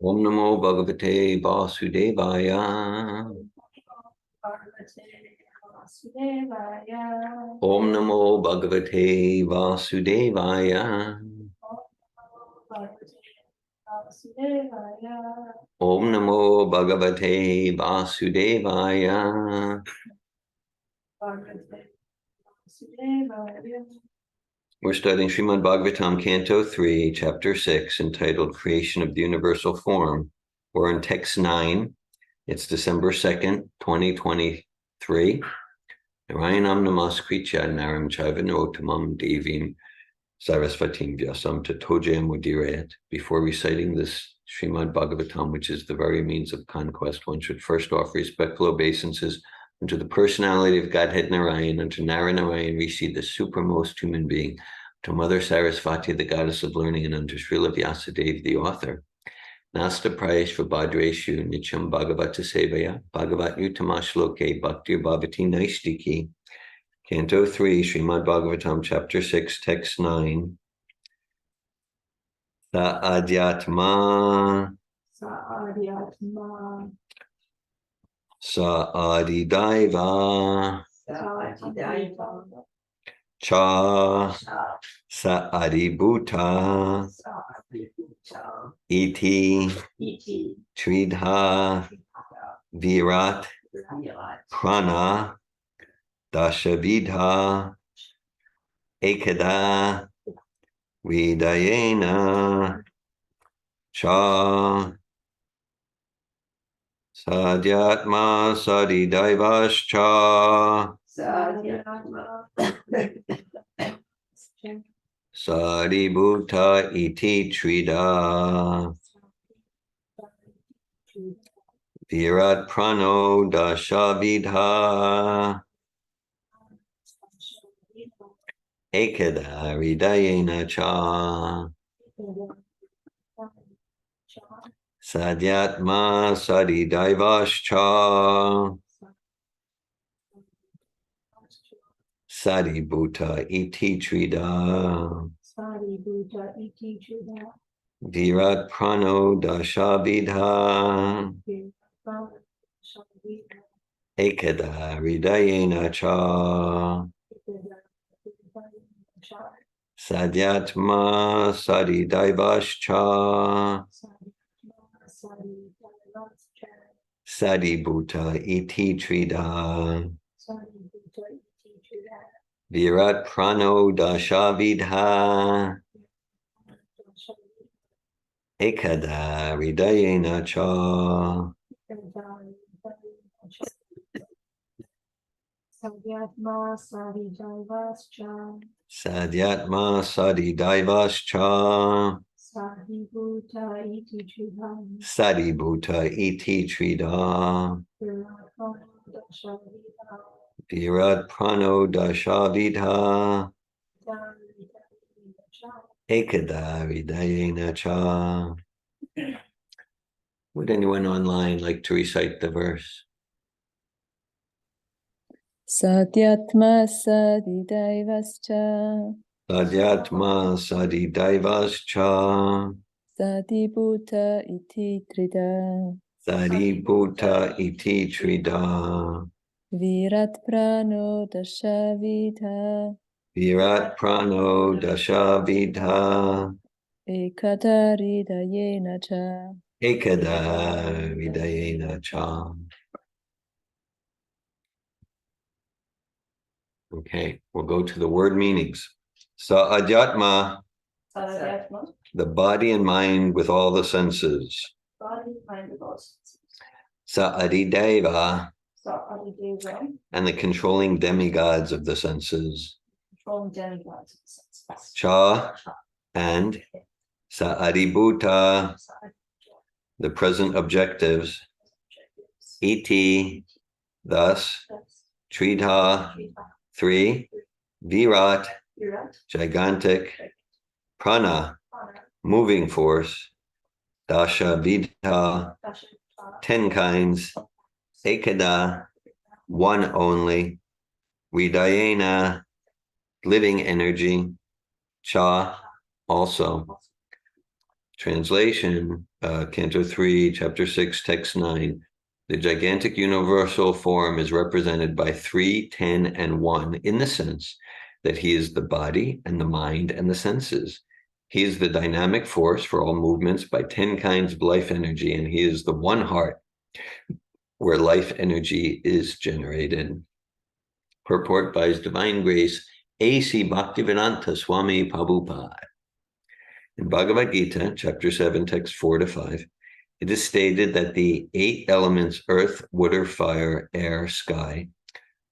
Om Namo Bhagavate Vasudevaya. Om Namo Bhagavate Vasudevaya. Om Namo Bhagavate Vasudevaya. We're studying Srimad Bhagavatam, Canto 3, Chapter 6, entitled Creation of the Universal Form. We're in Text 9. It's December 2nd, 2023. Narayanam namaskritya naram chaiva narottamam devim sarasvatim vyasam tatojayam mudirayat. Before reciting this Srimad Bhagavatam, which is the very means of conquest, one should first offer respectful obeisances unto the personality of Godhead Narayan, unto Narayan Rishi, the supremest human being, to Mother Sarasvati, the goddess of learning, and unto Srila Vyasadeva, the author. Nasta Prayesh Vabhadreshu Nicham Bhagavata Sevaya Bhagavat Utamashloke Bhaktir Bhavati Naishtiki. Canto 3, Srimad Bhagavatam, Chapter 6, Text 9. Sa'adhyatma Sa'adidaiva Cha Sa'adibhuta Iti Tridha Virat Prana Dashavidha Ekada Vidayena Cha Sadhyatma Sadidaivascha Sadibhuta iti trida Virat prano dashavidha Ekada hridayena cha Sadhyatma Sadidaivascha Sadibhuta iti trida Virat prano dashavidha Ekada hridayena cha Sadhyatma Sadidaivascha Sadibhuta iti trida Virat prano dashavidha Ekada hridayena cha Sadhyatma Sadidaivascha Sadibhuta iti trida Sadibhuta iti trida Virat prano dashavidha Ekada hridayena cha. Would anyone online like to recite the verse? Satyatma Sadidaivascha Sadhyatma Sadidaivascha Sadibhuta iti trida Sadibhuta iti trida Virat prano dashavidha Virat prano dashavidha Ekada hridayena cha. Ekada hridayena cha. Okay, we'll go to the word meanings. Sa'adhyatma, the body and mind with all the senses. Sa'adideva, and the controlling demigods of the senses. Cha, and Sa'adibhuta, the present objectives. Iti, thus. Tridha, 3. Virat, gigantic. Prana, moving force. Dashavidha, 10 kinds. Ekada, 1 only. Hridayena, living energy. Cha, also. Translation, Canto 3, Chapter 6, Text 9. The gigantic universal form is represented by 3, 10, and 1 in the sense that he is the body and the mind and the senses. He is the dynamic force for all movements by 10 kinds of life energy, and he is the one heart where life energy is generated. Purport by His Divine Grace, A.C. Bhaktivedanta Swami Prabhupada. In Bhagavad Gita, chapter 7, text 4 to 5, it is stated that the 8 elements, earth, water, fire, air, sky,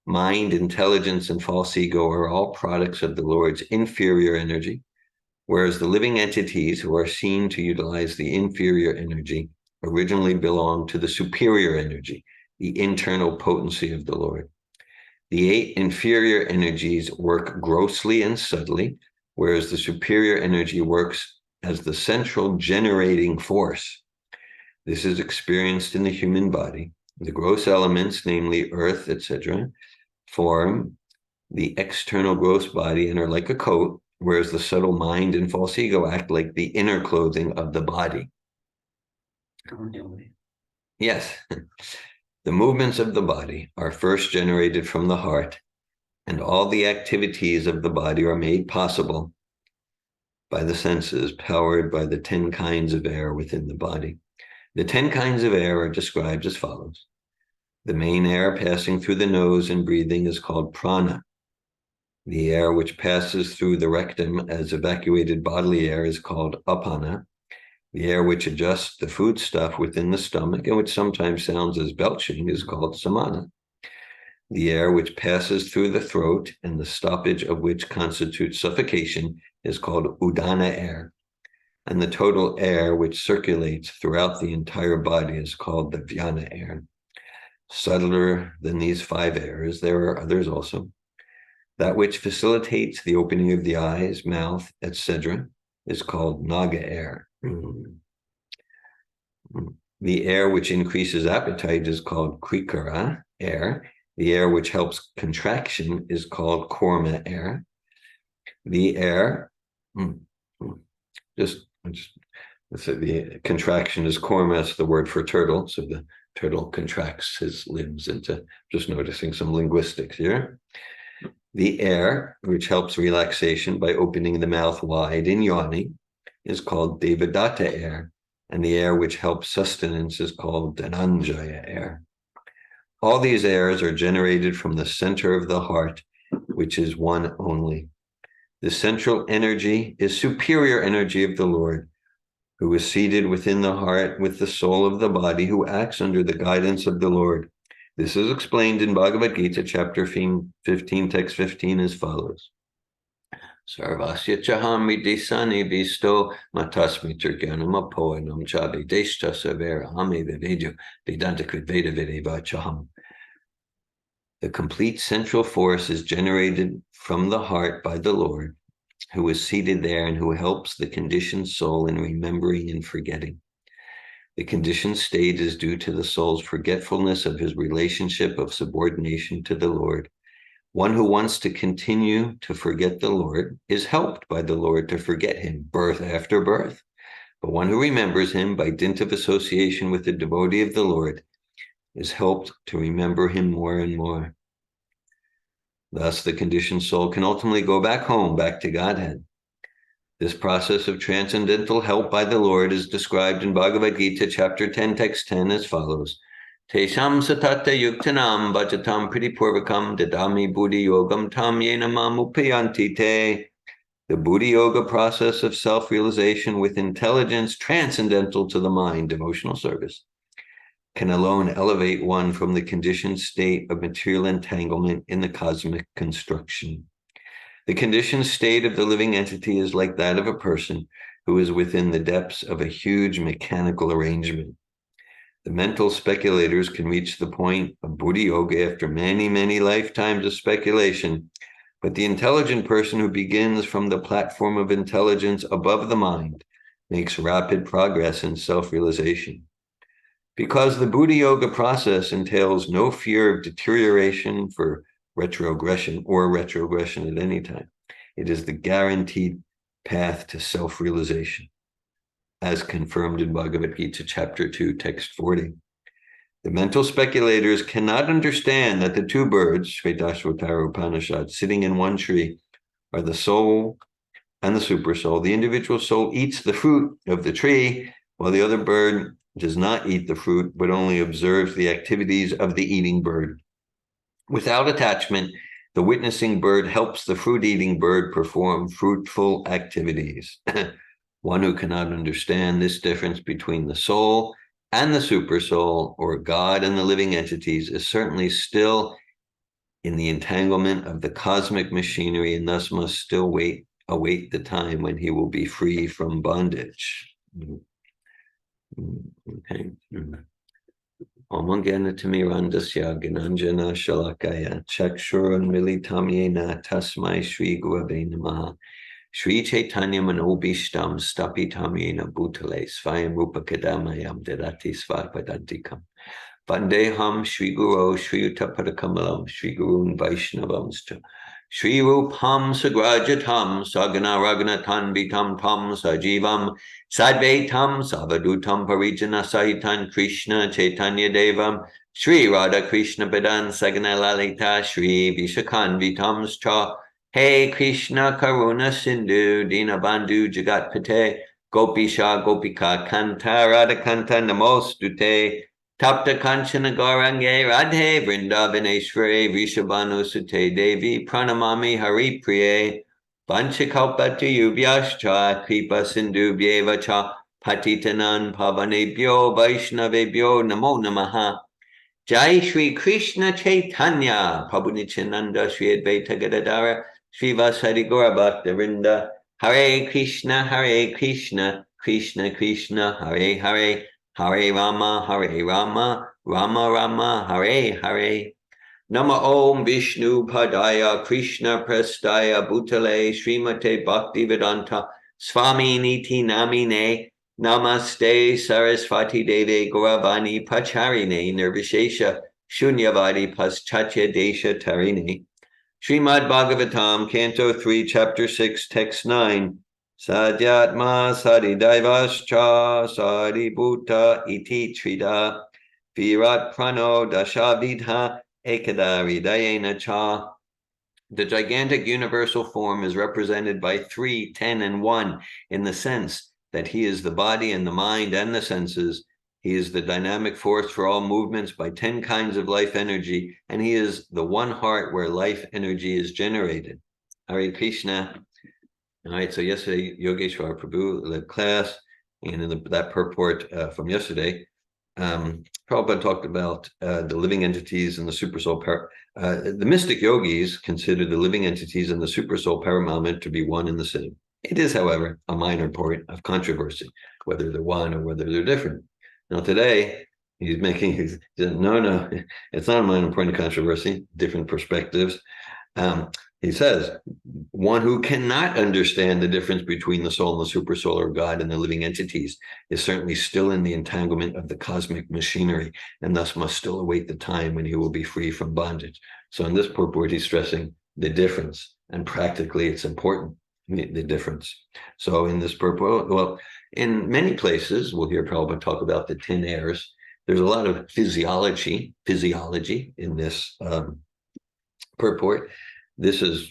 mind, intelligence, and false ego, are all products of the Lord's inferior energy, whereas the living entities who are seen to utilize the inferior energy originally belong to the superior energy, the internal potency of the Lord. The 8 inferior energies work grossly and subtly, whereas the superior energy works as the central generating force. This is experienced in the human body. The gross elements, namely earth, etc., form the external gross body and are like a coat, whereas the subtle mind and false ego act like the inner clothing of the body. Yes, the movements of the body are first generated from the heart, and all the activities of the body are made possible by the senses, powered by the 10 kinds of air within the body. The 10 kinds of air are described as follows. The main air passing through the nose and breathing is called prana. The air which passes through the rectum as evacuated bodily air is called apana. The air which adjusts the food stuff within the stomach and which sometimes sounds as belching is called samana. The air which passes through the throat and the stoppage of which constitutes suffocation is called udana air. And the total air which circulates throughout the entire body is called the vyana air. Subtler than these 5 airs, there are others also. That which facilitates the opening of the eyes, mouth, etc., is called naga air. The air which increases appetite is called krikara air. The air which helps contraction is called korma air. The air, let's say the contraction is korma, that's the word for turtle. So the turtle contracts his limbs into, just noticing some linguistics here. The air, which helps relaxation by opening the mouth wide in yawning, is called devadatta air. And the air which helps sustenance is called dhananjaya air. All these airs are generated from the center of the heart, which is one only. The central energy is superior energy of the Lord, who is seated within the heart with the soul of the body, who acts under the guidance of the Lord. This is explained in Bhagavad Gita, chapter 15, text 15, as follows. Sarvasya chaham vidisani visto matasmi turganam apoanam chavi deshta savera ame vivedu vedantakrit veda videva chaham. The complete central force is generated from the heart by the Lord, who is seated there and who helps the conditioned soul in remembering and forgetting. The conditioned state is due to the soul's forgetfulness of his relationship of subordination to the Lord. One who wants to continue to forget the Lord is helped by the Lord to forget him birth after birth. But one who remembers him by dint of association with the devotee of the Lord is helped to remember him more and more. Thus, the conditioned soul can ultimately go back home, back to Godhead. This process of transcendental help by the Lord is described in Bhagavad Gita, chapter 10, text 10, as follows. Tesham satata yuktanam bhajatam pritipurvakam dadami buddhi yogam tam yena mamupayanti te. The buddhi yoga process of self-realization with intelligence transcendental to the mind, devotional service, can alone elevate one from the conditioned state of material entanglement in the cosmic construction. The conditioned state of the living entity is like that of a person who is within the depths of a huge mechanical arrangement. The mental speculators can reach the point of buddhi yoga after many, many lifetimes of speculation, but the intelligent person who begins from the platform of intelligence above the mind makes rapid progress in self-realization. Because the buddhi yoga process entails no fear of deterioration for retrogression or retrogression at any time, it is the guaranteed path to self-realization. as confirmed in Bhagavad Gita, chapter 2, text 40. The mental speculators cannot understand that the two birds, Shvetashvatara Upanishad, sitting in one tree, are the soul and the supersoul. The individual soul eats the fruit of the tree, while the other bird does not eat the fruit, but only observes the activities of the eating bird. Without attachment, the witnessing bird helps the fruit-eating bird perform fruitful activities. One who cannot understand this difference between the soul and the supersoul, or God and the living entities, is certainly still in the entanglement of the cosmic machinery, and thus must still await the time when he will be free from bondage. Okay. Om Gana Timirandasya Gananjana Shalakaya Chakshurun Militamyena Tasmai Shri Gurave Namaha Shri Chaitanya Manobishtam Stapitamyena Bhutale Svayam Rupa Kadamayam Dedati Svapadantikam Vandeham Shri Guru Shri Utapadakamalam Shri Gurun Vaishnavamsta Shri Rupam Sagrajatam Sagana Ragnatan Vitam Tam Sajivam Sadvaitam Savadutam Parijana Sahitan Krishna Chaitanya Devam Shri Radha Krishna Padan Sagana Lalita Shri Vishakan Vitam Cha Hey Krishna Karuna Sindhu Dinabandhu Jagat Pate Gopisha Gopika Kanta Radha Kanta Namostute Tapta Kanchana Gaurange Radhe Vrindavaneshwari Vishabhanu Sute Devi Pranamami Hari Priye Vanchakalpatu Yubhyascha Kripa Sindhu Bhyevacha Patitanan Pavanebhyo Vaishnavebhyo Namo Namaha Jai Shri Krishna Chaitanya Prabhu Nityananda Shri Advaita Gadadara Shri Vasari Gaura Bhaktavinda Hare Krishna Krishna Krishna Hare Hare Hare Rama, Rama Rama, Hare Hare. Nama Om Vishnu Padaya Krishna Prestaya Bhutale Srimate Bhaktivedanta Swami Niti Namine Namaste Saraswati Deve Gauravani Pacharine Nirvishesha Shunyavadi Paschatya Desha Tarine. Srimad Bhagavatam, Canto 3, Chapter 6, Text 9. Sadyatma Sadidaivascha Sadibhuta iti trida Virat prano dashavidha ekadari dayena cha. The gigantic universal form is represented by 3, 10, and 1 in the sense that he is the body and the mind and the senses. He is the dynamic force for all movements by 10 kinds of life energy, and he is the one heart where life energy is generated. Hare Krishna. All right, so yesterday, Yogeshwar Prabhu led class, and in that purport from yesterday, Prabhupada talked about the living entities and the supersoul. The mystic yogis consider the living entities and the supersoul paramount to be one and the same. It is, however, a minor point of controversy, whether they're one or whether they're different. Now today, he said, no, it's not a minor point of controversy, different perspectives. He says, one who cannot understand the difference between the soul and the supersoul, or God and the living entities, is certainly still in the entanglement of the cosmic machinery, and thus must still await the time when he will be free from bondage. So in this purport, he's stressing the difference, and practically it's important, the difference. So in this purport, well, in many places, we'll hear Prabhupada talk about the 10 airs. There's a lot of physiology in this purport. This is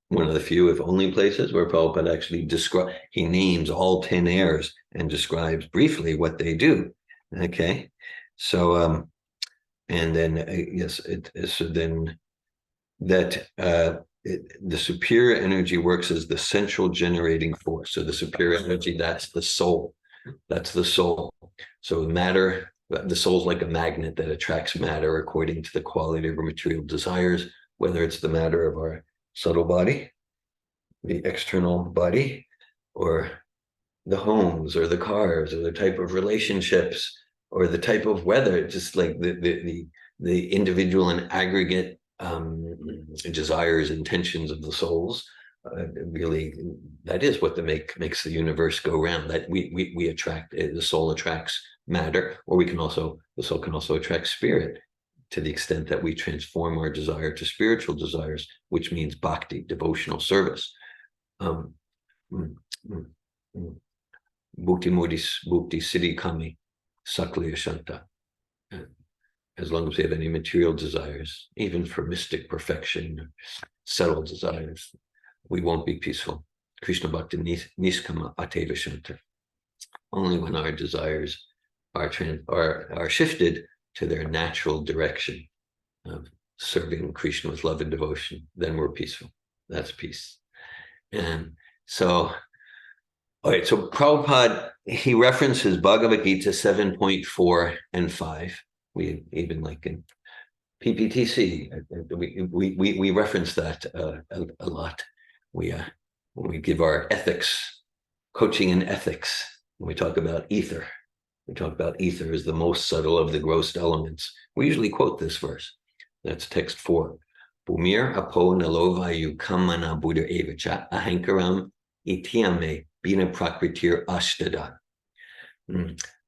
one of the few, if only, places where Prabhupada actually he names all 10 airs and describes briefly what they do. Okay, so and then the superior energy works as the central generating force. So the superior energy, that's the soul. So matter, the soul's like a magnet that attracts matter according to the quality of our material desires, whether it's the matter of our subtle body, the external body, or the homes, or the cars, or the type of relationships, or the type of weather, just like the individual and aggregate desires, intentions of the souls. Really, that is what makes the universe go round. That we attract, the soul attracts matter, or the soul can also attract spirit, to the extent that we transform our desire to spiritual desires, which means bhakti, devotional service. Bhukti Mukti Siddhi Kami Sakliya Shanta. As long as we have any material desires, even for mystic perfection, settled desires, we won't be peaceful. Krishna Bhakti Niskama Ateva Shanta. Only when our desires are shifted to their natural direction of serving Krishna with love and devotion, then we're peaceful. That's peace. And so, all right, so Prabhupada, he references Bhagavad Gita 7.4 and 5. We even like in PPTC, we reference that a lot. When we give our ethics, coaching in ethics, when we talk about ether, we talk about ether as the most subtle of the gross elements. We usually quote this verse. That's text 4. Bumir apo nalovayu kamana buddha evacha ahankaram ityame bina prakritir ashtada.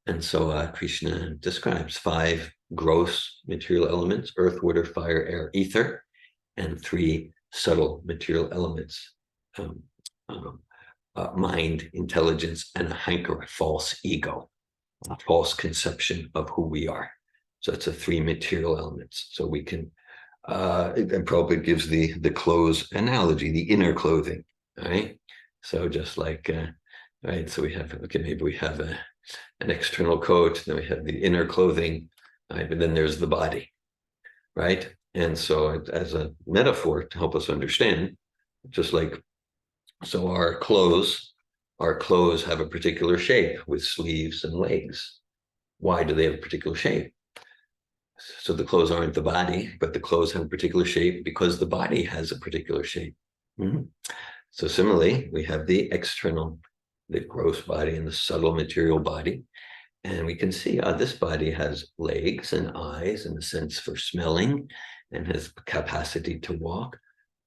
And so Krishna describes 5 gross material elements: earth, water, fire, air, ether, and 3 subtle material elements: mind, intelligence, and a hankara, false ego, a false conception of who we are. So it's 3 material elements. So we can, and Prabhupada gives the clothes analogy, the inner clothing, right? So just like, right, so we have, okay, maybe we have an external coat, then we have the inner clothing, right? But then there's the body, right? And so as a metaphor to help us understand, just like, so our clothes have a particular shape with sleeves and legs. Why do they have a particular shape? So the clothes aren't the body, but the clothes have a particular shape because the body has a particular shape. So similarly, we have the external, the gross body and the subtle material body. And we can see this body has legs and eyes and a sense for smelling and has capacity to walk,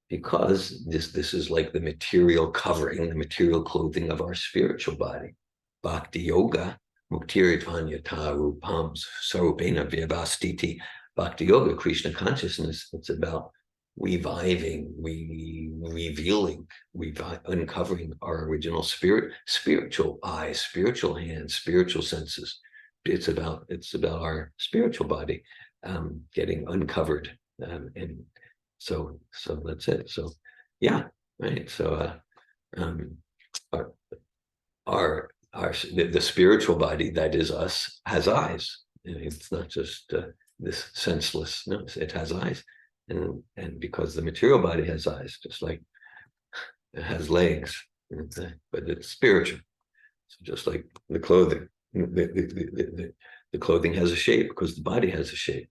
because this is like the material covering, the material clothing of our spiritual body. Bhakti Yoga, Muktiritanya Tarupam Sarupena Vyavastiti. Bhakti Yoga, Krishna consciousness, it's about reviving, revealing, uncovering our original spirit, spiritual eyes, spiritual hands, spiritual senses. It's about our spiritual body getting uncovered, and so that's it. So yeah, right. So the spiritual body, that is us, has eyes. It's not just this senseless. No, it has eyes. And because the material body has eyes, just like it has legs, but it's spiritual. So just like the clothing, the clothing has a shape because the body has a shape,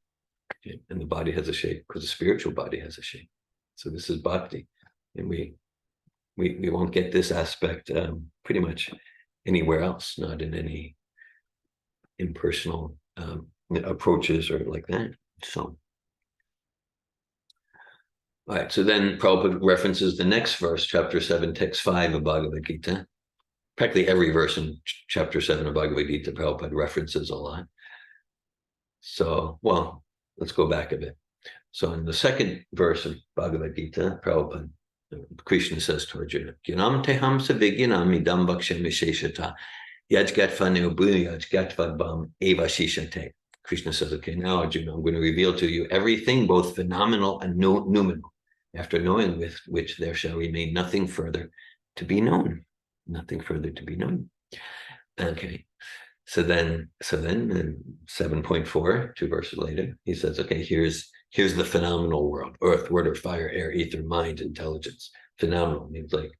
and the body has a shape because the spiritual body has a shape. So this is bhakti, and we won't get this aspect pretty much anywhere else, not in any impersonal approaches or like that. So. All right, so then Prabhupada references the next verse, chapter 7, text 5 of Bhagavad Gita. Practically every verse in chapter 7 of Bhagavad Gita, Prabhupada references a lot. So, well, let's go back a bit. So in the second verse of Bhagavad Gita, Prabhupada, Krishna says to Arjuna, Gyanam teham savigyanam idam bhakshem visheshata yajgatva neobu yajgatva bam eva shishate. Krishna says, okay, now Arjuna, I'm going to reveal to you everything, both phenomenal and numinal. After knowing with which there shall remain nothing further to be known. Nothing further to be known. Okay. So then in 7.4, 2 verses later, he says, okay, here's the phenomenal world: earth, water, fire, air, ether, mind, intelligence. Phenomenal means like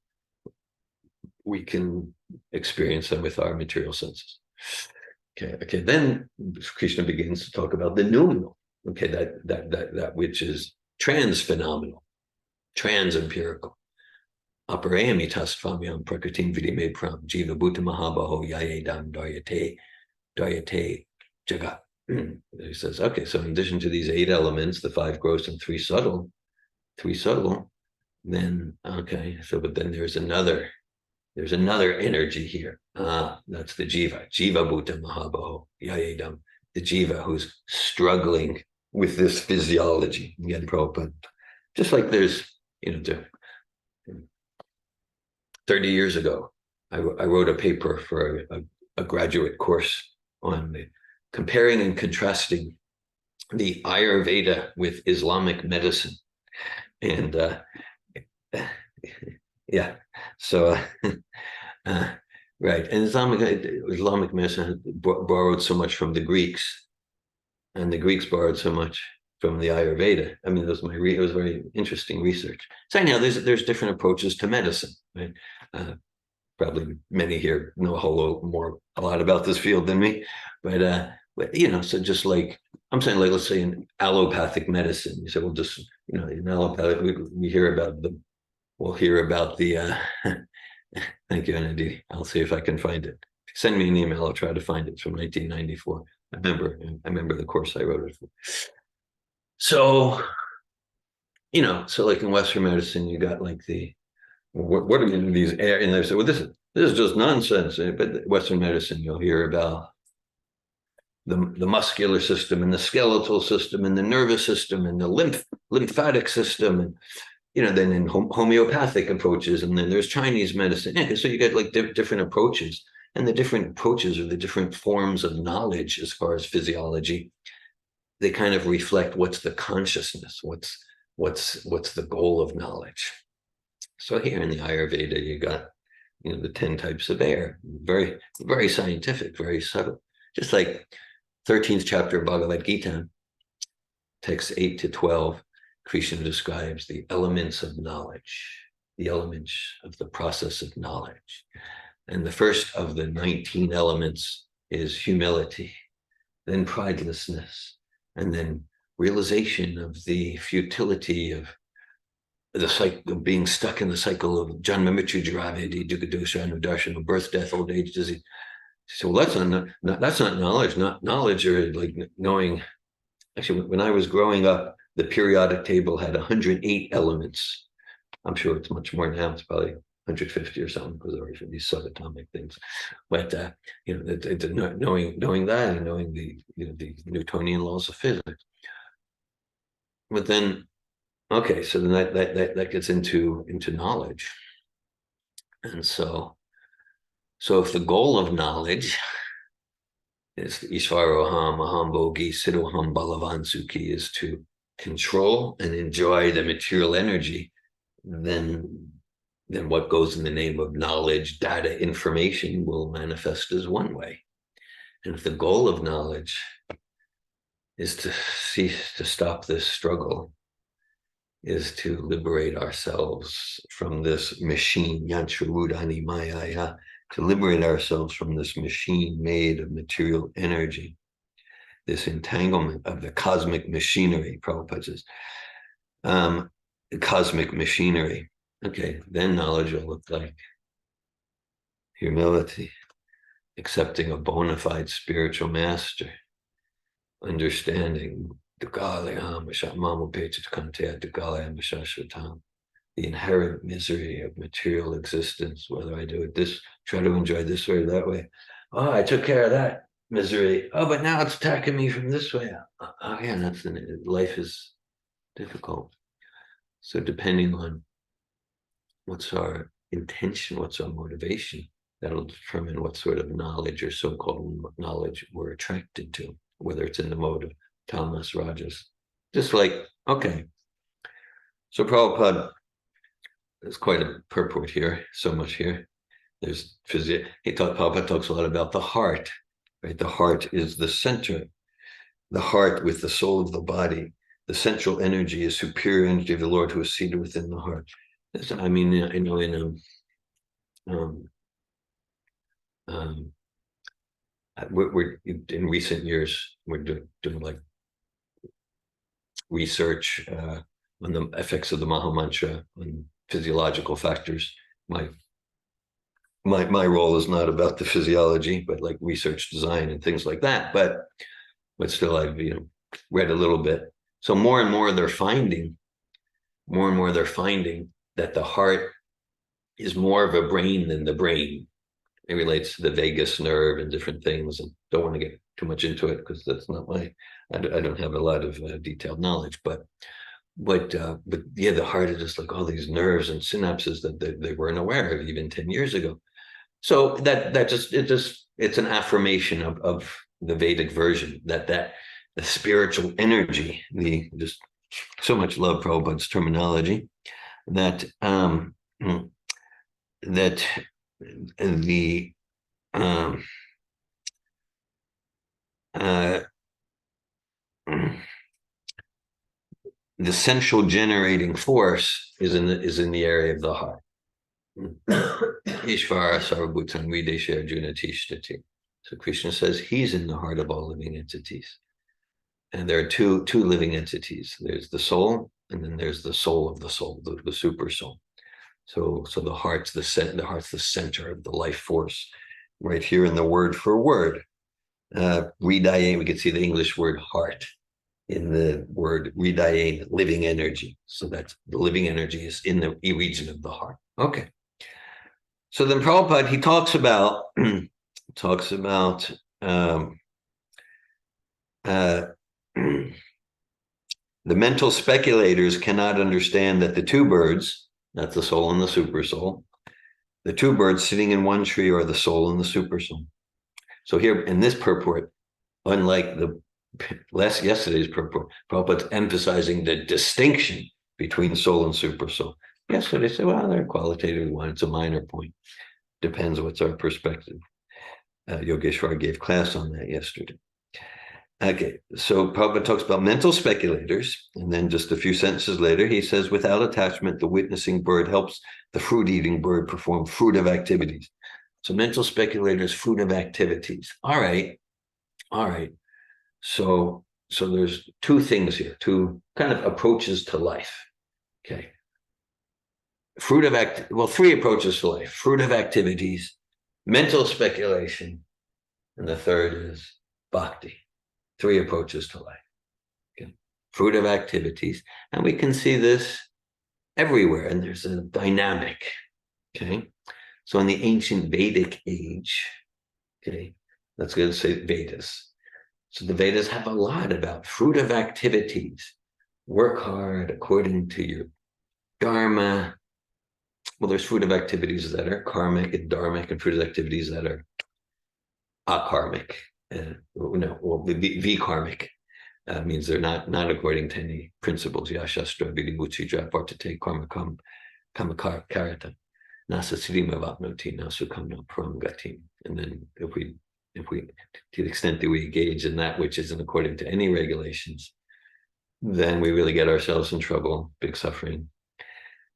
we can experience them with our material senses. Okay. Then Krishna begins to talk about the numinal. Okay, that which is trans-phenomenal, trans-empirical. Aparayami tastvamyam prakritim vidime pram jiva bhuta mahabaho yayedam daryate jagat. He says, okay, so in addition to these 8 elements, the 5 gross and 3 subtle, then okay, so but then there's another energy here. That's the jiva bhuta mahabaho yayedam, the jiva who's struggling with this physiology. Again, Prabhupada, just like there's 30 years ago, I wrote a paper for a graduate course on comparing and contrasting the Ayurveda with Islamic medicine. And yeah, so right. And Islamic medicine borrowed so much from the Greeks, and the Greeks borrowed so much from the Ayurveda. I mean, it was very interesting research. So anyhow, there's different approaches to medicine, right? Probably many here know a lot about this field than me, but so just like I'm saying, like let's say in allopathic medicine, you say, well, just in allopathic, we'll hear about the. Thank you, Anandi. I'll see if I can find it. Send me an email. I'll try to find it. It's from 1994. I remember the course I wrote it for. So, so like in Western medicine, you got like what are these air? And they say, well, this is just nonsense. But Western medicine, you'll hear about the muscular system and the skeletal system and the nervous system and the lymphatic system, and then in homeopathic approaches, and then there's Chinese medicine. Yeah, so you get like different approaches, and the different approaches are the different forms of knowledge as far as physiology. They kind of reflect what's the consciousness, what's the goal of knowledge. So here in the Ayurveda, you got the 10 types of air, very, very scientific, very subtle. Just like 13th chapter of Bhagavad Gita, texts 8 to 12, Krishna describes the elements of knowledge, the elements of the process of knowledge. And the first of the 19 elements is humility, then pridelessness, and then realization of the futility of the cycle of being stuck in the cycle of Janma Mrityu Jaravedi Dukkha Anudarshana, birth, death, old age, disease. So that's not knowledge. Not knowledge, or like knowing. Actually, when I was growing up, the periodic table had 108 elements. I'm sure it's much more now. It's probably 150 or something, because there are these subatomic things. But knowing that, and knowing the Newtonian laws of physics. But then, okay, so then that gets into knowledge. And so if the goal of knowledge is Ishvaroham, Aham Bogi, Siddhoham Balavan Sukhi, is to control and enjoy the material energy, then what goes in the name of knowledge, data, information will manifest as one way. And if the goal of knowledge is to stop this struggle, is to liberate ourselves from this machine, Yantra Rudani Mayaya, to liberate ourselves from this machine made of material energy, this entanglement of the cosmic machinery, Prabhupada says, the cosmic machinery. Okay, then knowledge will look like humility, accepting a bona fide spiritual master, understanding the inherent misery of material existence, whether I do it try to enjoy this way or that way. Oh, I took care of that misery. Oh, but now it's attacking me from this way. Oh, yeah, life is difficult. So depending on what's our intention, what's our motivation, that'll determine what sort of knowledge or so-called knowledge we're attracted to, whether it's in the mode of tamas, rajas. Just like, okay. So Prabhupada, there's quite a purport here, so much here. There's Prabhupada talks a lot about the heart, right? The heart is the center. The heart with the soul of the body. The central energy is superior energy of the Lord who is seated within the heart. I mean, I know in we're in recent years, we're doing like research on the effects of the Maha Mantra on physiological factors. My role is not about the physiology, but like research design and things like that. But still, I've read a little bit. So more and more they're finding that the heart is more of a brain than the brain. It relates to the vagus nerve and different things, and don't want to get too much into it because that's not I don't have a lot of detailed knowledge, but yeah, the heart is just like all these nerves and synapses that they weren't aware of even 10 years ago. So it's an affirmation of the Vedic version that the spiritual energy, the just so much love Prabhupada's terminology, that that the uh, the central generating force is in the area of the heart. Ishvara Sarvabhutan Videsha Arjuna Tishtati. So Krishna says he's in the heart of all living entities. And there are two living entities. There's the soul, and then there's the soul of the soul, the super soul. So the heart's the center of the life force, right here in the word for word. Ridayen, we can see the English word heart in the word ridayen, living energy. So that's the living energy is in the region of the heart. Okay. So then Prabhupada, he talks about the mental speculators cannot understand that the two birds, that's the soul and the super soul, the two birds sitting in one tree are the soul and the super soul. So here in this purport, unlike yesterday's purport, Prabhupada's emphasizing the distinction between soul and super soul. Yesterday, said, well, they're qualitative one. It's a minor point. Depends what's our perspective. Yogeshwar gave class on that yesterday. Okay, so Prabhupada talks about mental speculators, and then just a few sentences later, he says, without attachment, the witnessing bird helps the fruit-eating bird perform fruitive activities. So mental speculators, fruitive activities. All right. So there's two things here, two kind of approaches to life. Okay. Three approaches to life: fruitive activities, mental speculation, and the third is bhakti. Three approaches to life. Okay. Fruitive activities, and we can see this everywhere, and there's a dynamic. Okay. So in the ancient Vedic age, okay, let's go say Vedas. So the Vedas have a lot about fruitive activities. Work hard according to your dharma. Well, there's fruitive activities that are karmic and dharmic, and fruitive activities that are akarmic. V-karmic means they're not according to any principles. Yashastra vidimutsidra vartate karmakam kamakarata nasasrima vapnoti nasukam no paramgatim. And then if we to the extent that we engage in that which isn't according to any regulations, then we really get ourselves in trouble, big suffering.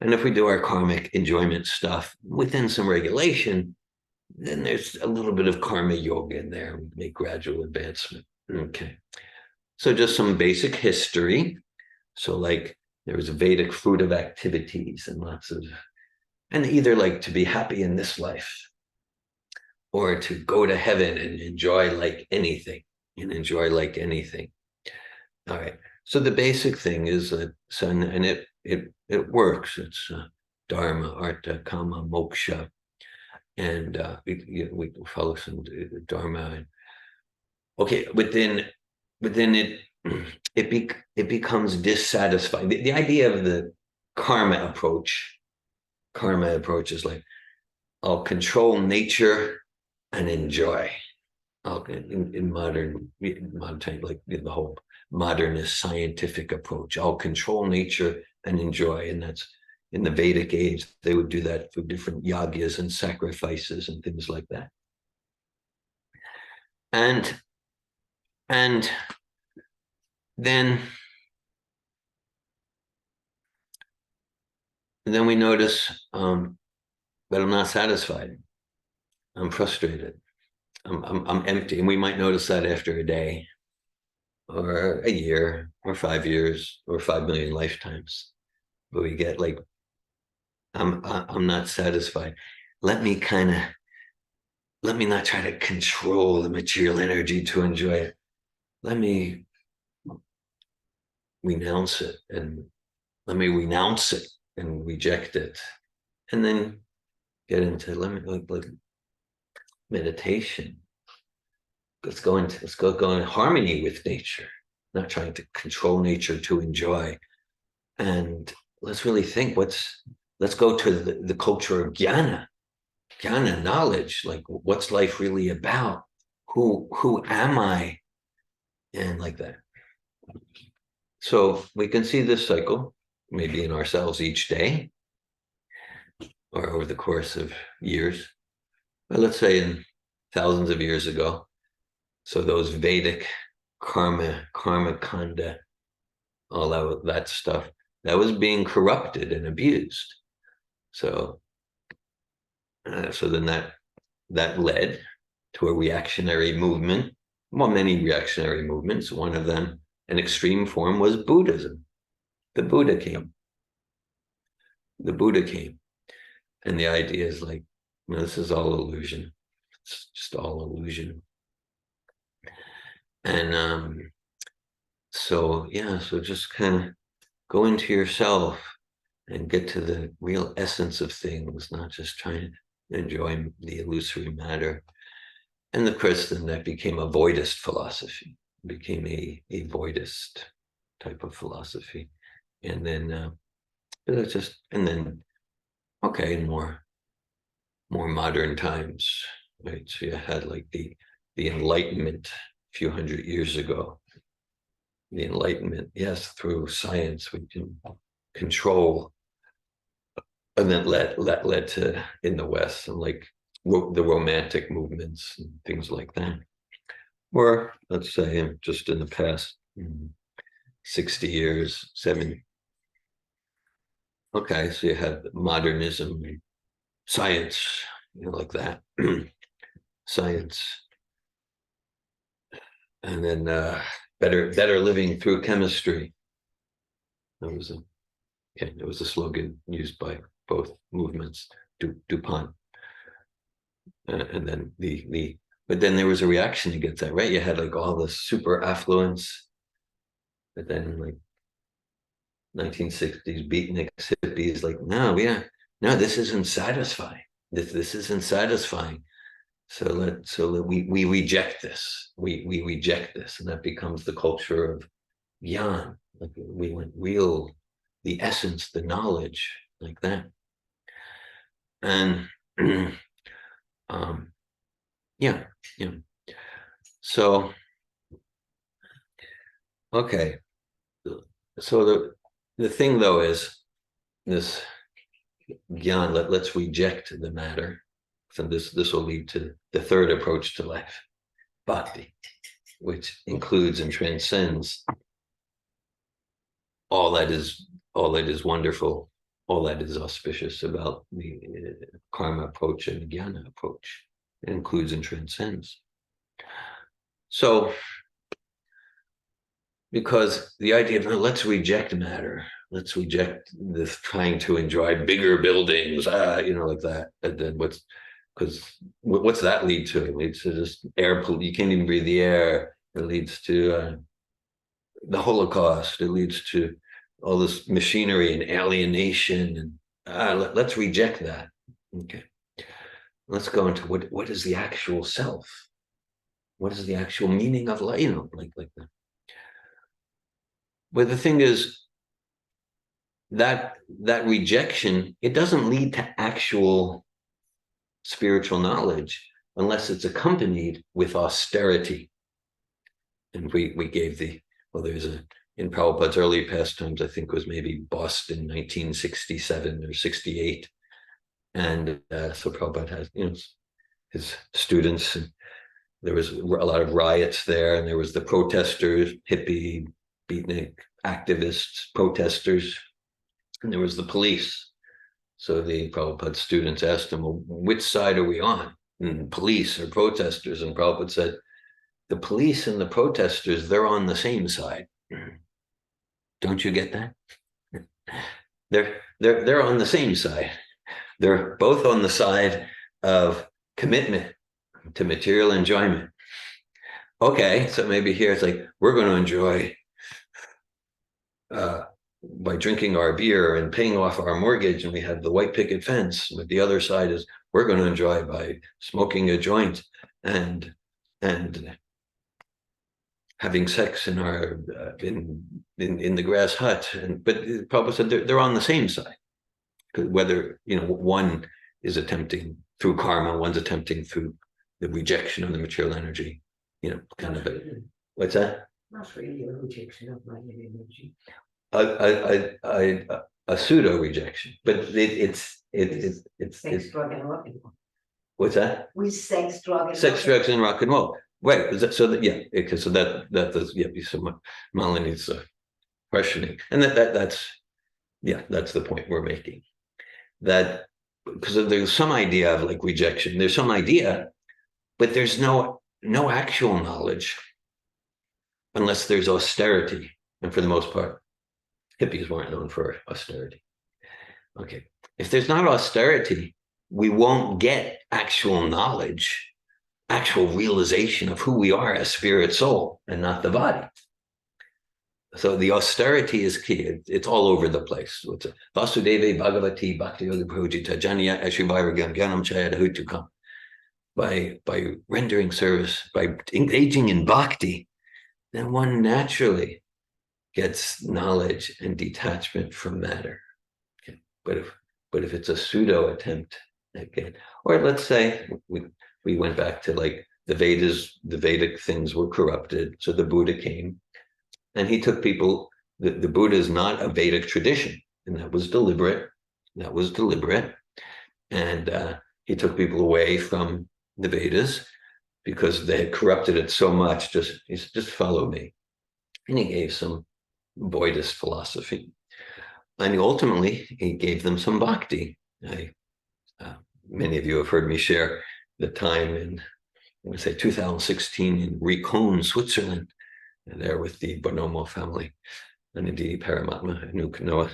And if we do our karmic enjoyment stuff within some regulation, then there's a little bit of karma yoga in there. We make gradual advancement. Okay. So just some basic history. So like there was a Vedic fruitive activities and either like to be happy in this life or to go to heaven and enjoy like anything. All right. So the basic thing is that, and it works. It's dharma, artha, kama, moksha, and we follow some dharma. Okay, within it, it becomes dissatisfying. The idea of the karma approach is like, I'll control nature and enjoy. In modern time, like the whole modernist scientific approach, I'll control nature and enjoy. And that's in the Vedic age, they would do that for different yagyas and sacrifices and things like that. And then we notice, but I'm not satisfied. I'm frustrated. I'm empty. And we might notice that after a day or a year or 5 years or 5 million lifetimes. But we get like, I'm not satisfied. Let me not try to control the material energy to enjoy it. Let me renounce it and reject it. And then get into like meditation. Let's go in harmony with nature, not trying to control nature to enjoy. And let's really think let's go to the culture of jnana. jnana, knowledge, like what's life really about? Who am I? And like that. So we can see this cycle, maybe in ourselves each day or over the course of years. But let's say in thousands of years ago. So those Vedic karma kanda, all that stuff, that was being corrupted and abused. So then that led to a reactionary movement. Well, many reactionary movements. One of them, an extreme form, was Buddhism. The Buddha came. And the idea is like, this is all illusion. It's just all illusion. And so just kind of go into yourself and get to the real essence of things, not just trying to enjoy the illusory matter. And of course, then that became a voidist philosophy, became a voidist type of philosophy. And then okay, in more modern times, right? So you had like the Enlightenment a few hundred years ago. The Enlightenment, yes, through science we can control, and then led to, in the West, and like the Romantic movements and things like that. Or let's say just in the past 60 years, 70. Okay, so you had modernism, science, like that. Science. And then better living through chemistry. That was a slogan used by both movements, DuPont. And then but then there was a reaction against that, right? You had like all this super affluence, but then like 1960s beatniks, hippies, like, no, this isn't satisfying. This isn't satisfying. So we reject this. We reject this, and that becomes the culture of Gyan. Like we went real, the essence, the knowledge, like that. And yeah. So okay. So the thing though is this Gyan, let's reject the matter. So this will lead to the third approach to life, bhakti, which includes and transcends all that is wonderful, all that is auspicious about the karma approach and the jnana approach. It includes and transcends. So, because the idea of let's reject matter, let's reject this trying to enjoy bigger buildings, like that. And then what's that lead to? It leads to just air pollution. You can't even breathe the air. It leads to the Holocaust. It leads to all this machinery and alienation. And let's reject that. Okay. Let's go into what is the actual self? What is the actual meaning of life? Like that. But the thing is, that rejection, it doesn't lead to actual spiritual knowledge unless it's accompanied with austerity. And we gave there's in Prabhupada's early pastimes, I think it was maybe Boston, 1967 or 68. And so Prabhupada has, his students, and there was a lot of riots there, and there was the protesters, hippie, beatnik, activists, protesters, and there was the police. So the Prabhupada students asked him, well, which side are we on? And police or protesters? And Prabhupada said, the police and the protesters, they're on the same side. Don't you get that? They're on the same side. They're both on the side of commitment to material enjoyment. Okay, so maybe here it's like, we're going to enjoy by drinking our beer and paying off our mortgage, and we have the white picket fence. But the other side is we're going to enjoy by smoking a joint and having sex in our in the grass hut. But Prabhupada said they're on the same side. Whether one is attempting through karma, one's attempting through the rejection of the material energy, kind of what's that? Not really a rejection of my energy. A pseudo rejection, but it's Sex, drug, and rock and roll. what's that? With sex, drug, and Sex, drugs, and rock and roll. Right. So that does be so Malini's questioning, and that's the point we're making. That because there's some idea of like rejection, there's some idea, but there's no actual knowledge unless there's austerity, and for the most part, hippies weren't known for austerity. Okay, if there's not austerity, we won't get actual knowledge, actual realization of who we are as spirit soul and not the body. So the austerity is key. It's all over the place. Vasudeva Bhagavati Bhakti Yoga Projita Janya Ashivayagam Gyanam Chayada Hutukam. By rendering service, by engaging in bhakti, then one naturally gets knowledge and detachment from matter. Okay. But if it's a pseudo attempt, again, or let's say we went back to like the Vedas, the Vedic things were corrupted, so the Buddha came. And he took people, the Buddha is not a Vedic tradition, and that was deliberate. And he took people away from the Vedas because they had corrupted it so much. He said, just follow me. And he gave some Buddhist philosophy. And ultimately, he gave them some bhakti. Many of you have heard me share the time in, I would say, 2016 in Recon, Switzerland. And there with the Bonomo family, and indeed Paramatma, Anuk Noah,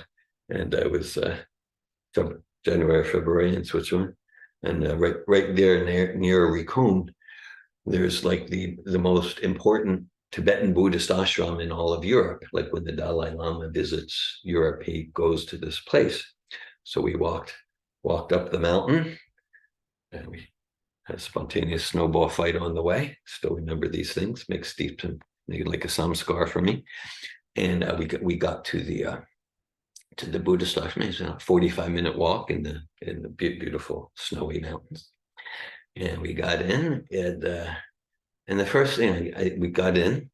and I was January, February in Switzerland, and right there near Recon, there's like the most important Tibetan Buddhist ashram in all of Europe. Like when the Dalai Lama visits Europe, he goes to this place. So we walked up the mountain, and we had a spontaneous snowball fight on the way. Still remember these things, makes deep and like a samskar for me. And we got to the Buddhist ashram. It's a 45-minute walk in the beautiful snowy mountains. And we got in, and the first thing we got in,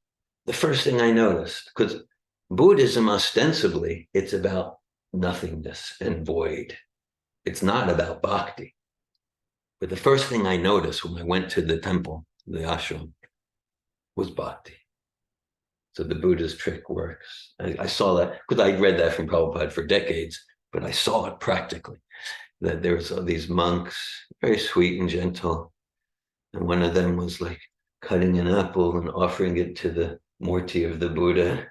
the first thing I noticed, because Buddhism ostensibly, it's about nothingness and void. It's not about bhakti. But the first thing I noticed when I went to the temple, the ashram, was bhakti. So the Buddha's trick works. I saw that because I'd read that from Prabhupada for decades, but I saw it practically. That there was all these monks, very sweet and gentle. And one of them was like cutting an apple and offering it to the Murti of the Buddha.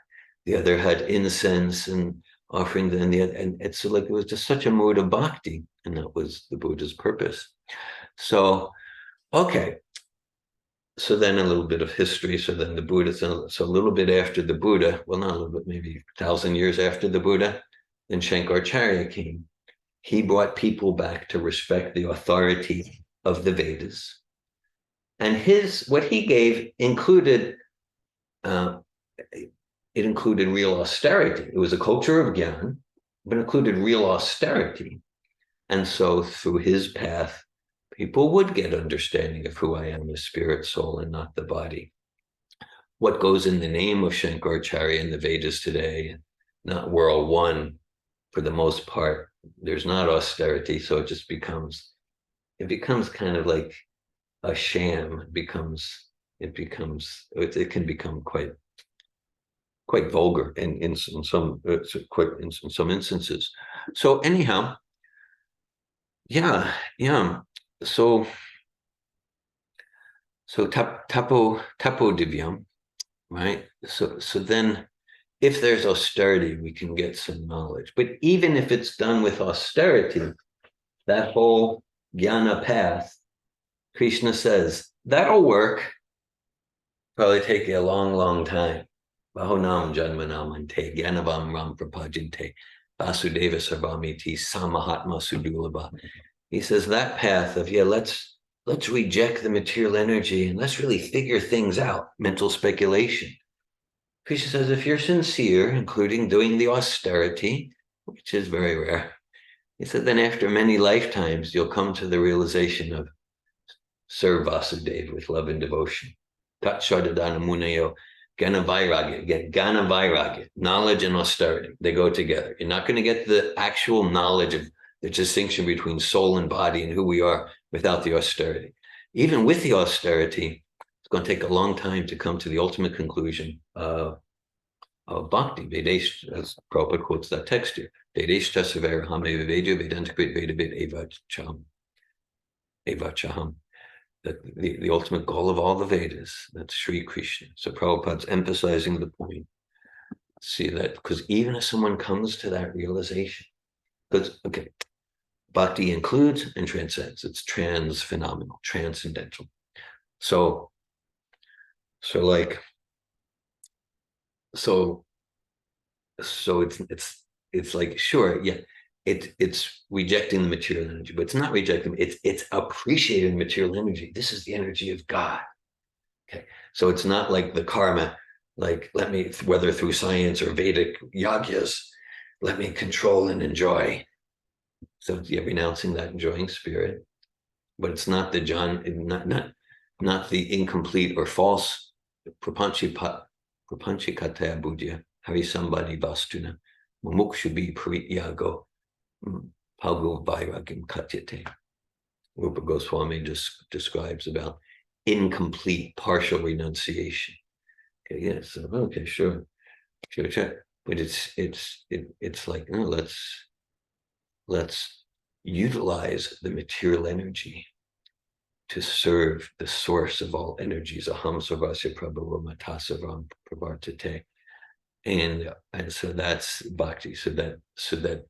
The other had incense and offering them. And it's so like it was just such a mood of bhakti. And that was the Buddha's purpose. So, okay. So then a little bit of history. So then the Buddha, so a little bit after the Buddha, well, not a little bit, maybe 1,000 years after the Buddha, then Shankaracharya came. He brought people back to respect the authority of the Vedas. And what he gave included, it included real austerity. It was a culture of Gyan, but included real austerity. And so through his path, people would get understanding of who I am as spirit, soul, and not the body. What goes in the name of Shankaracharya in the Vedas today, not we're all one for the most part. There's not austerity, so it just becomes kind of like a sham. It can become quite vulgar in some instances. So anyhow, yeah. So tapo divyam, right? So then if there's austerity, we can get some knowledge. But even if it's done with austerity, that whole jnana path, Krishna says, that'll work. Probably take you a long, long time. Bahonam janmanamante, gyanavam ram prapajante, vasudeva sarvamiti, samahatma sudulabha. He says that path of, let's reject the material energy and let's really figure things out, mental speculation. Krishna says, if you're sincere, including doing the austerity, which is very rare, He said, then after many lifetimes, you'll come to the realization of serve Vasudeva with love and devotion. Tat Shardadana Munayo, Gana Vairagya. Again, Gana Vairagya, knowledge and austerity. They go together. You're not going to get the actual knowledge of the distinction between soul and body and who we are without the austerity. Even with the austerity, it's going to take a long time to come to the ultimate conclusion of bhakti. Vedesh, as Prabhupada quotes that text here. Vedesh tasavera hame vivedu vedantakrit vedavid eva chaham. That the ultimate goal of all the Vedas, that's Sri Krishna. So Prabhupada's emphasizing the point. See that, because even if someone comes to that realization, because, okay, bhakti includes and transcends. It's trans-phenomenal, transcendental. So it's like, sure, yeah, it's rejecting the material energy, but it's not rejecting, it's appreciating material energy. This is the energy of God. Okay, so it's not like the karma, like let me, whether through science or Vedic yagyas, let me control and enjoy. So you're renouncing that enjoying spirit, but it's not the not the incomplete or false prapanchikataya buddhya harisambadi vastuna mumukshubi parityago palgo vairagam katyate. Rupa Goswami just describes about incomplete partial renunciation. Okay, yes, yeah, so, okay, sure, but it's like, no, let's utilize the material energy to serve the source of all energies. Aham sarvasya prabhava matasavam pravartate. And so that's bhakti. So that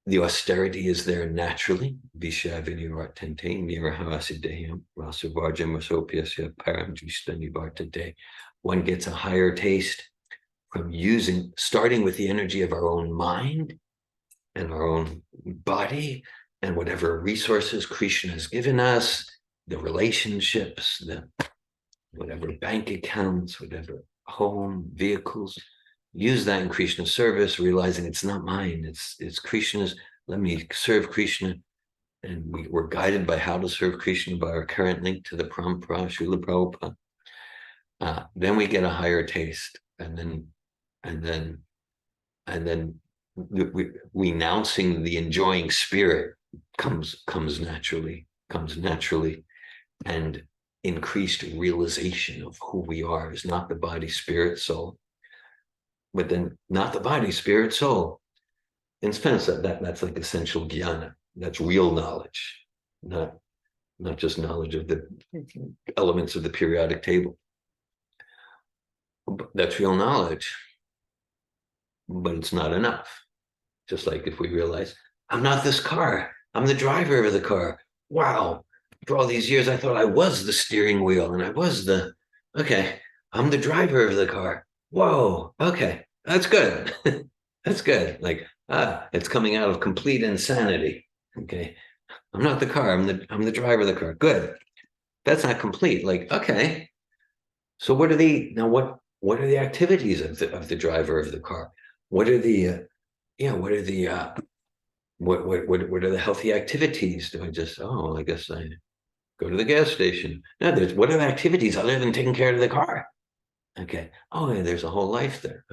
the austerity is there naturally. Vishavinirartente nirahasideham rasavarjam rasopyasya param justanivartate. One gets a higher taste from starting with the energy of our own mind and our own body and whatever resources Krishna has given us, the relationships, whatever bank accounts, whatever home, vehicles, use that in Krishna's service, realizing it's not mine, it's Krishna's. Let me serve Krishna. And we're guided by how to serve Krishna by our current link to the Parampara, Srila Prabhupada. Then we get a higher taste, and then renouncing the enjoying spirit comes naturally, and increased realization of who we are is not the body, spirit, soul, but then not the body, spirit, soul. In Spanish, that's like essential jnana. That's real knowledge, not just knowledge of the elements of the periodic table. That's real knowledge, but it's not enough. Just like if we realize, I'm not this car, I'm the driver of the car. Wow, for all these years, I thought I was the steering wheel and I was okay, I'm the driver of the car. Whoa, okay, that's good. That's good. Like, it's coming out of complete insanity. Okay, I'm not the car, I'm the driver of the car. Good. That's not complete. Like, okay, so what are the activities of the driver of the car? What are the what are the healthy activities? Do I just, I guess I go to the gas station? No, what are the activities other than taking care of the car? Okay. Oh, yeah, there's a whole life there.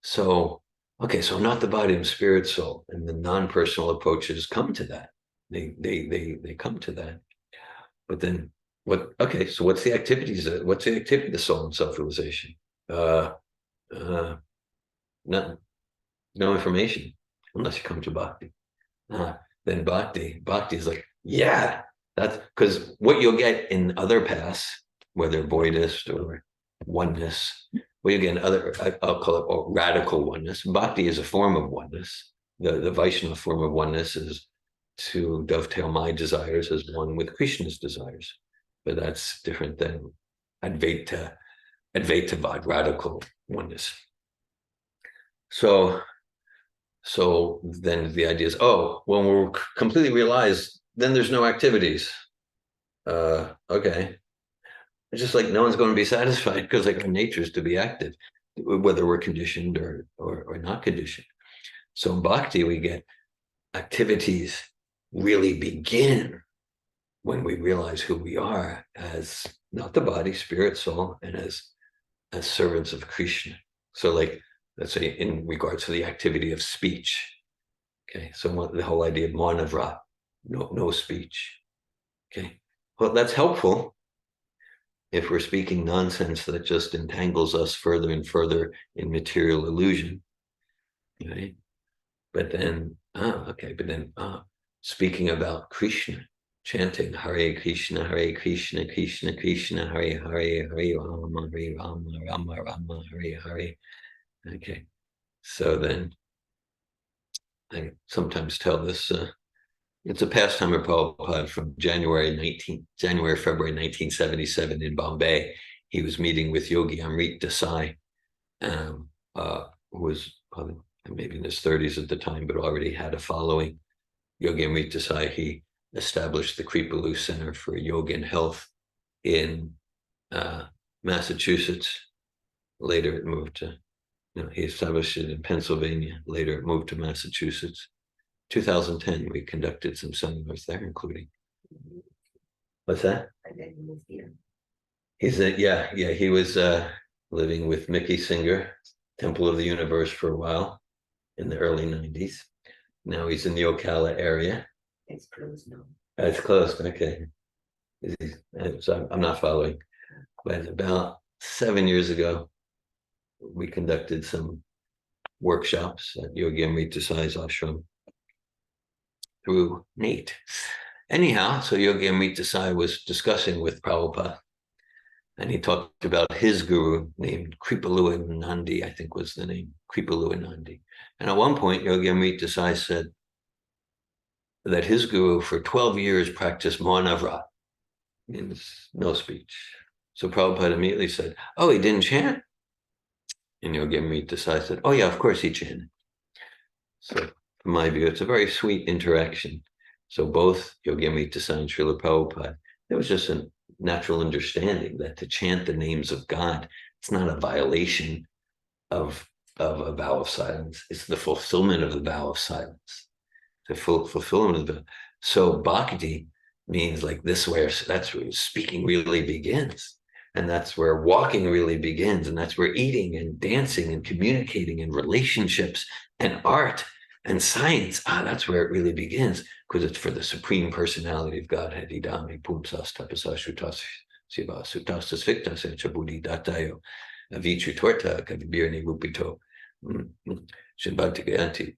So, okay, so I'm not the body, I'm spirit, soul, and the non-personal approaches come to that. They come to that. But then what? Okay, so what's the activities? What's the activity of the soul and self-realization? No information unless you come to bhakti. Then bhakti is like, yeah, that's because what you'll get in other paths, whether Buddhist or oneness, what you get in other, I'll call it radical oneness. Bhakti is a form of oneness. The Vaishnava form of oneness is to dovetail my desires as one with Krishna's desires. But that's different than Advaitavad, radical oneness. So then the idea is, when we're completely realized, then there's no activities. Okay. It's just like no one's going to be satisfied because like our nature is to be active, whether we're conditioned or not conditioned. So in bhakti, we get activities really begin when we realize who we are as not the body, spirit, soul, and as servants of Krishna. So like, let's say in regards to the activity of speech. Okay, so the whole idea of manavrat, no speech. Okay, well, that's helpful if we're speaking nonsense that just entangles us further and further in material illusion. Right? But then, speaking about Krishna, chanting Hare Krishna, Krishna Krishna, Hare Hare, Hare Rama, Hare Rama, Rama Rama, Hare Hare. Okay, so then I sometimes tell this. It's a pastime of Prabhupada from February 1977 in Bombay. He was meeting with Yogi Amrit Desai, who was probably maybe in his 30s at the time, but already had a following. Yogi Amrit Desai, he established the Kripalu Center for Yoga and Health in Massachusetts. Later it moved to, he established it in Pennsylvania. Later it moved to Massachusetts. 2010, we conducted some seminars there, including. What's that? He's he was living with Mickey Singer, Temple of the Universe, for a while in the early 90s. Now he's in the Ocala area. It's closed now. It's closed, okay. So I'm not following. But about 7 years ago, we conducted some workshops at Yogi Amrita Sai's ashram through Nate. Anyhow, so Yogi Amrita Sai was discussing with Prabhupada, and he talked about his guru named Kripalu Nandi, I think was the name, Kripalu Nandi. And at one point, Yogi Amrita Sai said that his guru for 12 years practiced Maunavrat, means no speech. So Prabhupada immediately said, oh, he didn't chant? And Yogi Amrita Sai said, oh yeah, of course he chanted. So from my view, it's a very sweet interaction. So both Yogi Amrita Sai and Srila Prabhupada, there was just a natural understanding that to chant the names of God, it's not a violation of a vow of silence. It's the fulfillment of the vow of silence. The fulfillment of the. So bhakti means like this, where that's where speaking really begins. And that's where walking really begins. And that's where eating and dancing and communicating and relationships and art and science, that's where it really begins, because it's for the Supreme Personality of Godhead. Idami pumsas tapasa shutas siva sutastas victas chabudi datayo avichu torta kavibirni rupito shimbhakti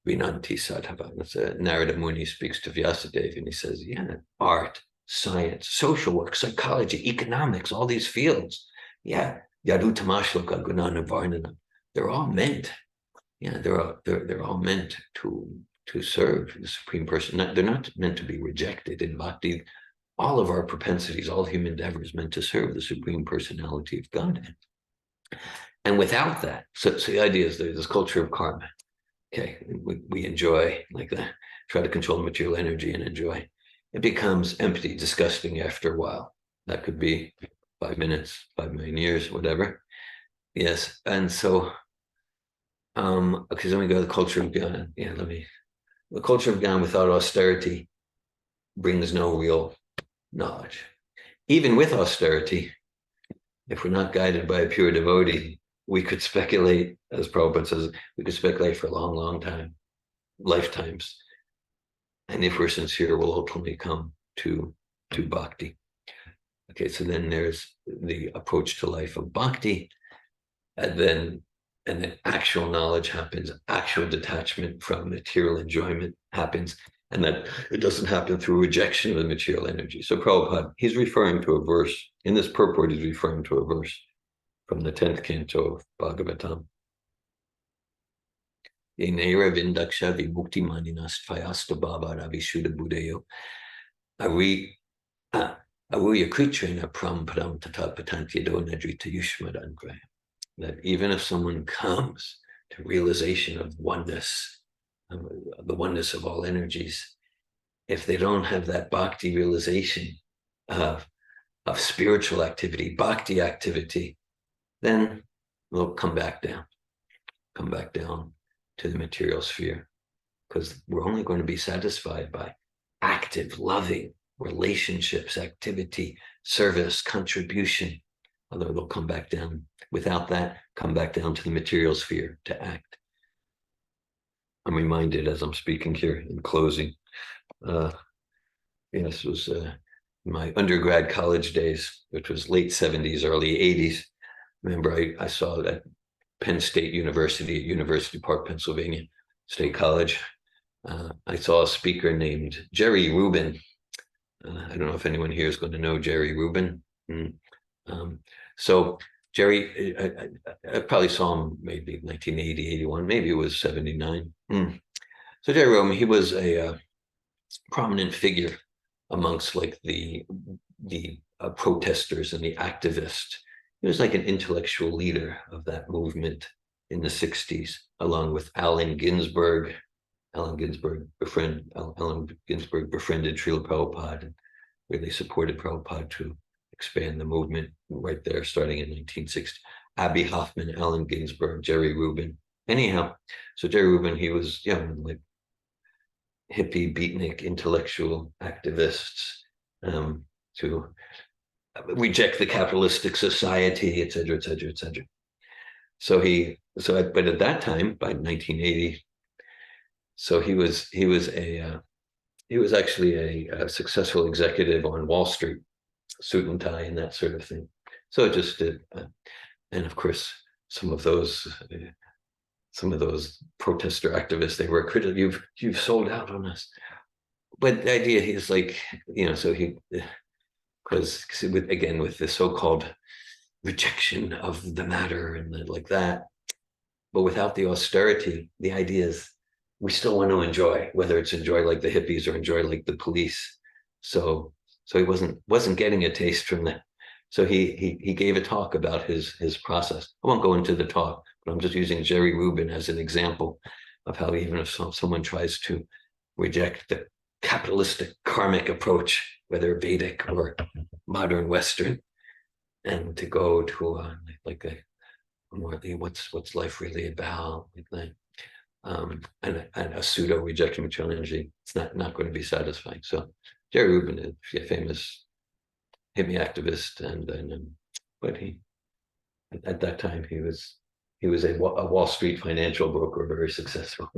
vinanti sadhava. Narada Muni speaks to Vyasadeva, and he says, yeah, art, science, social work, psychology, economics, all these fields, yeah, yadu tamashloka gunana varnana, they're all meant. Yeah, they're all meant to serve the Supreme Person. They're not meant to be rejected in bhakti. All of our propensities, all human endeavors, meant to serve the Supreme Personality of Godhead. And without that, so the idea is there's this culture of karma. Okay, we enjoy like that, try to control material energy and enjoy. It becomes empty, disgusting after a while. That could be 5 minutes, 5 million years, whatever. Yes, and so. Okay, so let me go to the culture of Gyan. Yeah, the culture of Gyan without austerity brings no real knowledge. Even with austerity, if we're not guided by a pure devotee, we could speculate, as Prabhupada says, we could speculate for a long, long time, lifetimes. And if we're sincere, we'll ultimately come to bhakti. Okay, so then there's the approach to life of bhakti, and then actual knowledge happens, actual detachment from material enjoyment happens, and that it doesn't happen through rejection of the material energy. So Prabhupada, he's referring to a verse, in this purport, he's referring to a verse from the 10th canto of Bhagavatam. Yenera vindaksha vimukti maninas tvayasta bhava ravishuddha buddhayo aruya kritrena pram padam tata patantyado nadrita yushmadangraya. That even if someone comes to realization of oneness, the oneness of all energies, if they don't have that bhakti realization of spiritual activity, bhakti activity, then they'll come back down to the material sphere, because we're only going to be satisfied by active, loving relationships, activity, service, contribution. Although they'll come back down. Without that, come back down to the material sphere to act. I'm reminded as I'm speaking here in closing. This was my undergrad college days, which was late 70s, early 80s. Remember, I saw at Penn State University at University Park, Pennsylvania State College. I saw a speaker named Jerry Rubin. I don't know if anyone here is going to know Jerry Rubin. So Jerry, I probably saw him maybe 1980, 81, maybe it was 79. So Jerry Rubin, he was a prominent figure amongst like the protesters and the activists. He was like an intellectual leader of that movement in the 60s, along with Allen Ginsberg. Allen Ginsberg befriended Srila Prabhupada and really supported Prabhupada to expand the movement right there, starting in 1960. Abby Hoffman, Allen Ginsberg, Jerry Rubin. Anyhow, so Jerry Rubin, he was like hippie, beatnik, intellectual activists to reject the capitalistic society, et cetera, et cetera, et cetera. But at that time, by 1980, so he was actually a successful executive on Wall Street, suit and tie and that sort of thing. So it just did, and of course, some of those protester activists, they were critical. You've sold out on us. But the idea is like, so he, because with the so-called rejection of the matter and like that, but without the austerity, the idea is we still want to enjoy, whether it's enjoy like the hippies or enjoy like the police. So he wasn't getting a taste from that. So he gave a talk about his process. I won't go into the talk, but I'm just using Jerry Rubin as an example of how even if someone tries to reject the capitalistic karmic approach, whether Vedic or modern Western, and to go to like a more what's life really about, like that, and a pseudo rejection material energy, it's not going to be satisfying. So Jerry Rubin is a famous hippie activist, and then but he at that time he was a Wall Street financial broker, very successful.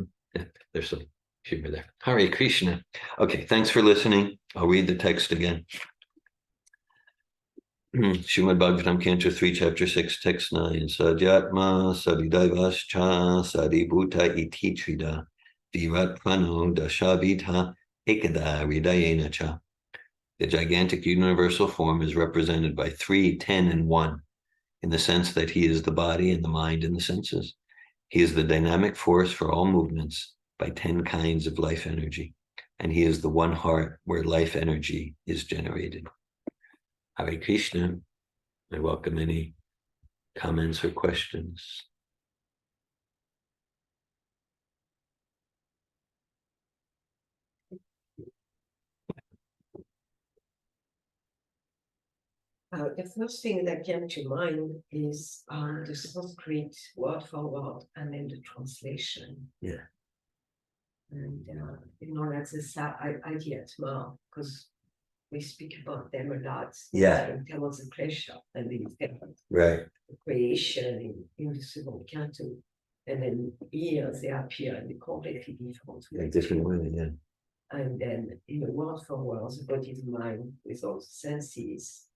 There's some humor there. Hare Krishna. Okay, thanks for listening. I'll read the text again. Srimad Bhagavatam, Canto 3, Chapter 6, Text 9. Sadyatma Savidaivascha Sadibhuta iti trida Virat prano dashavitha ekada ridayena cha. The gigantic universal form is represented by 3, 10, and 1, in the sense that he is the body and the mind and the senses. He is the dynamic force for all movements by 10 kinds of life energy, and he is the one heart where life energy is generated. Hare Krishna. I welcome any comments or questions. The first thing that came to mind is the Sanskrit word for word and then the translation. Yeah. And that's this idea tomorrow, because we speak about them a lot. Yeah. In terms of pleasure and the Right. creation in the second canto. And then here they appear in a completely different way. A different way, yeah. And then in the word for word, the body and mind with all the senses.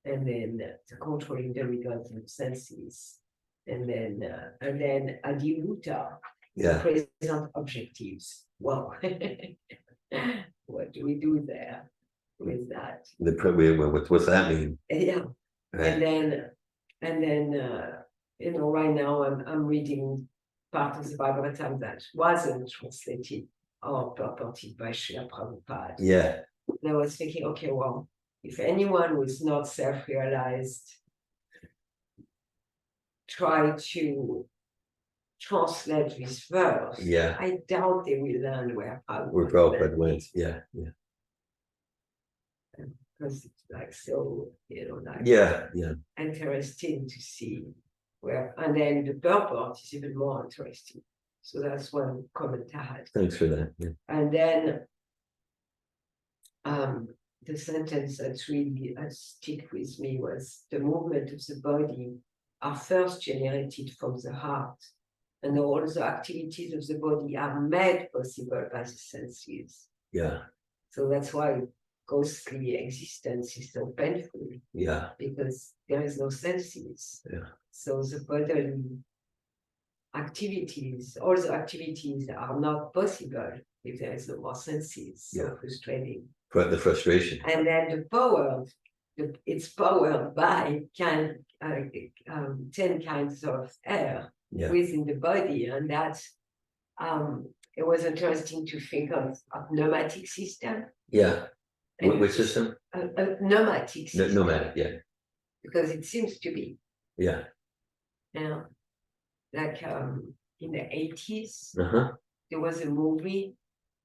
And then the controlling the regards of senses. And then Adhiruta, Yeah. present objectives. Wow. What do we do there with that? What's that mean? Yeah. Right. And then right now I'm reading part of the Bhagavatam that wasn't translated or purported by Srila Prabhupada. Yeah. And I was thinking, okay, well, if anyone who is not self-realized try to translate this verse, Yeah. I doubt they will learn where Prabhupada went. Yeah. Yeah. Because it's like so, Yeah. interesting to see where, and then the purport is even more interesting So that's one comment I had. Thanks for that. Yeah. And then the sentence that really stick with me was the movement of the body are first generated from the heart, and all the activities of the body are made possible by the senses. Yeah. So that's why ghostly existence is so painful, Yeah. because there is no senses. Yeah. So the bodily activities, all the activities are not possible if there is no more senses. So Yeah. frustrating. For the frustration. And then the power, it's powered by 10 kinds of air Yeah. within the body, and that's it was interesting to think of pneumatic system. Yeah. And Which system? a pneumatic system, Nomadic. Yeah. because it seems to be, Yeah. you know, like in the 80s, Uh-huh. there was a movie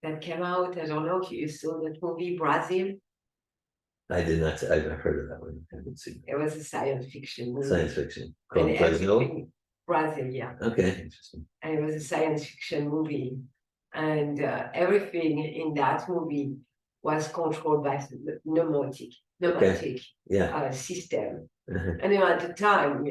that came out. I don't know if you saw that movie, Brazil. I did not. I've heard of that one. I haven't seen It was a science fiction movie. science fiction And called Brazil. Brazil, yeah. Okay. Interesting. And it was a science fiction movie. And everything in that movie was controlled by the pneumatic Yeah. system. Uh-huh. And at the time,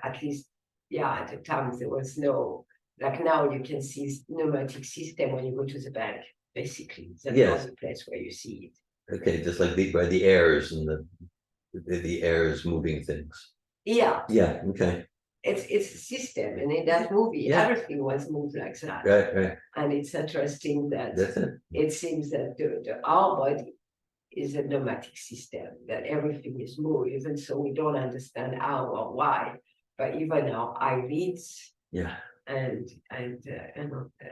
at least, at the time there was no, like now you can see pneumatic system when you go to the bank, basically. That's Yes. the only place where you see it. Okay. Just like by the airs and the airs moving things. Yeah. Yeah. Okay. It's a system, and in that movie, everything was moved like that. Right. And it's interesting that That's it. it seems that our body is a pneumatic system, that everything is moved, even so we don't understand how or why, but even our eyelids Yeah. and